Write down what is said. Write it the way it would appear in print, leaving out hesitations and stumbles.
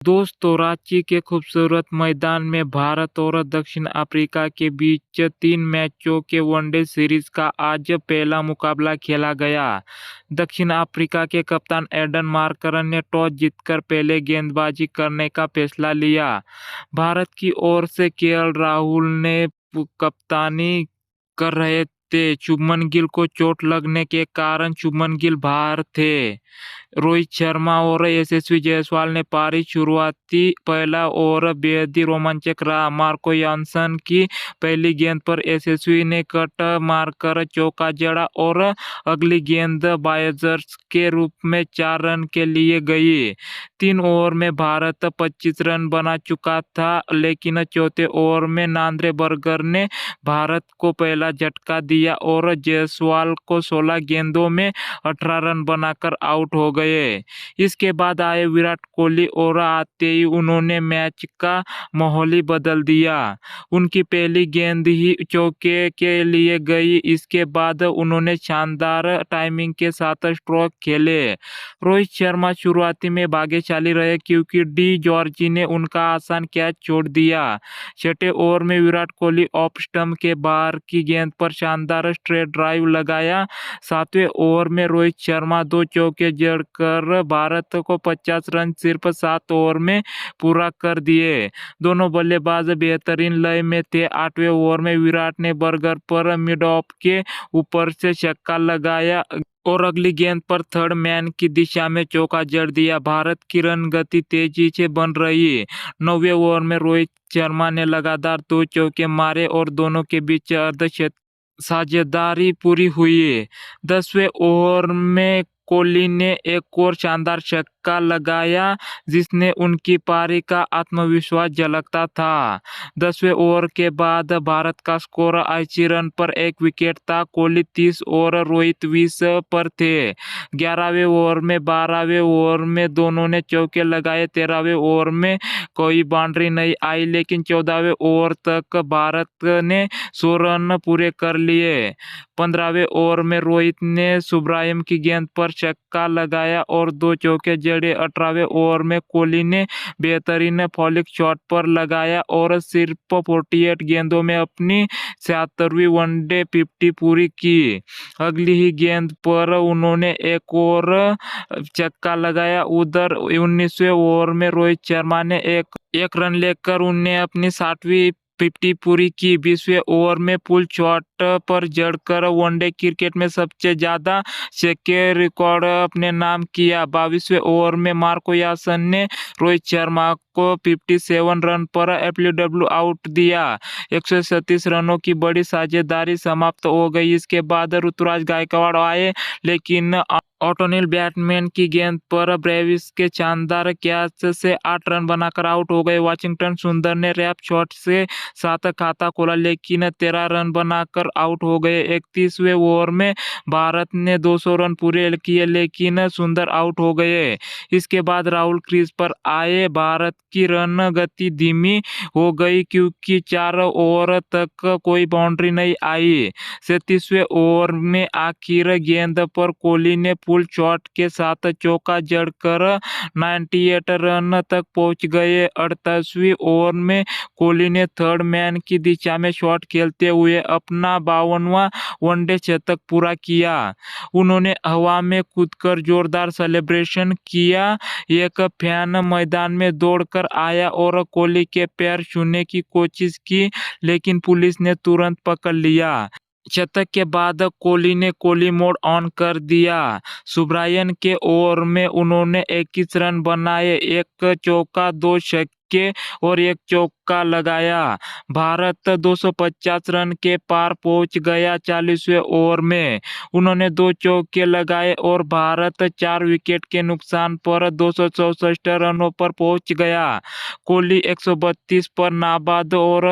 दोस्तों, रांची के खूबसूरत मैदान में भारत और दक्षिण अफ्रीका के बीच 3 मैचों के वनडे सीरीज का आज पहला मुकाबला खेला गया। दक्षिण अफ्रीका के कप्तान एडन मार्करन ने टॉस जीतकर पहले गेंदबाजी करने का फैसला लिया। भारत की ओर से केएल राहुल ने कप्तानी कर रहे थे। शुभमन गिल को चोट लगने के कारण शुभमन गिल बाहर थे। रोहित शर्मा और यशस्वी जायसवाल ने पारी। शुरुआती पहला ओवर बेहद ही रोमांचक रहा। मार्को यानसन की पहली गेंद पर यशस्वी ने कट मारकर चौका जड़ा और अगली गेंद बायर्स के रूप में 4 रन के लिए गई। 3 ओवर में भारत 25 रन बना चुका था, लेकिन चौथे ओवर में नांद्रे बर्गर ने भारत को पहला झटका दिया और जायसवाल को 16 गेंदों में 18 रन बनाकर आउट हो गए। इसके बाद आए विराट कोहली और आते ही उन्होंने मैच का माहौल ही बदल दिया। उनकी पहली गेंद ही चौके के लिए गई। इसके बाद उन्होंने शानदार टाइमिंग के साथ स्ट्रोक खेले। रोहित शर्मा शुरुआती में भाग्यशाली रहे क्योंकि डी जॉर्जी ने उनका आसान कैच छोड़ दिया। छठे ओवर में विराट कोहली ऑफ स्टंप के बाहर की गेंद पर शानदार स्ट्रेट ड्राइव लगाया। 7वें ओवर में रोहित शर्मा 2 चौके जड़कर भारत को 50 रन सिर्फ 7 ओवर में पूरा कर दिए। दोनों बल्लेबाज बेहतरीन लय में थे। 8वें ओवर में विराट ने बर्गर पर मिड ऑफ के ऊपर से छक्का लगाया और अगली गेंद पर थर्ड मैन की दिशा में चौका जड़ दिया। भारत की रन गति तेजी से बन रही। 9वें ओवर में रोहित शर्मा ने लगातार 2 चौके मारे और दोनों के बीच अर्धशतकीय साझेदारी पूरी हुई। 10वें ओवर में कोहली ने एक और शानदार छक्का लगाया जिसने उनकी पारी का आत्मविश्वास झलकता था। 10वें ओवर के बाद भारत का स्कोर 80 रन पर 1 विकेट था। कोहली 30 और रोहित 20 पर थे। 11वें ओवर में 12वें ओवर में दोनों ने चौके लगाए। 13वें ओवर में कोई बाउंड्री नहीं आई, लेकिन 14वें ओवर तक भारत ने 100 रन पूरे कर लिए। 15वें ओवर में रोहित ने सुब्रायम की गेंद पर छक्का लगाया और 2 चौके जड़े। 18वें ओवर में कोहली ने बेहतरीन फॉलिक शॉट पर लगाया और सिर्फ 48 गेंदों में अपनी 76वीं वनडे 50 पूरी की। अगली ही गेंद पर उन्होंने एक और छक्का लगाया। उधर 19वें ओवर में रोहित शर्मा ने एक रन लेकर उन्हें अपनी 60वीं 50 पूरी की। 20वें ओवर में पुल शॉट पर जड़कर वनडे क्रिकेट में सबसे ज्यादा छक्के रिकॉर्ड अपने नाम किया। 22वें ओवर में मार्को यानसन ने रोहित शर्मा को 57 रन पर एलबीडब्ल्यू आउट दिया। 137 रनों की बड़ी साझेदारी समाप्त हो गई। इसके बाद ऋतुराज गायकवाड़ आए, लेकिन ऑटोनिल बैट्समैन की गेंद पर ब्रेविस के शानदार कैच से 8 रन बनाकर आउट हो गए। वाशिंगटन सुंदर ने रैप शॉट से 7 खाता खोला, लेकिन 13 रन बनाकर आउट हो गए। 31वें ओवर में भारत ने 200 रन पूरे किए, लेकिन सुंदर आउट हो गए। इसके बाद राहुल क्रीज पर आए। भारत की रन गति धीमी हो गई क्योंकि 4 ओवर तक कोई बाउंड्री नहीं आई। 37वें ओवर में आखिर गेंद पर कोहली ने पुल शॉट के साथ चौका जड़कर 98 रन तक पहुंच गए। 38वीं ओवर में कोहली ने थर्ड मैन की दिशा में शॉट खेलते हुए अपना 52वां वनडे शतक पूरा किया। उन्होंने हवा में कूदकर जोरदार सेलिब्रेशन किया। एक फैन मैदान में दौड़कर आया और कोहली के पैर छूने की कोशिश की, लेकिन पुलिस ने तुरंत पकड़ लिया। शतक के बाद कोहली ने कोहली मोड ऑन कर दिया। सुब्रायन के ओवर में उन्होंने 21 रन बनाए, एक चौका, 2 छक्के और एक चौका लगाया। भारत 250 रन के पार पहुंच गया। 40वें ओवर में उन्होंने 2 चौके लगाए और भारत 4 विकेट के नुकसान पर 264 रनों पर पहुंच गया। कोहली 132 पर नाबाद और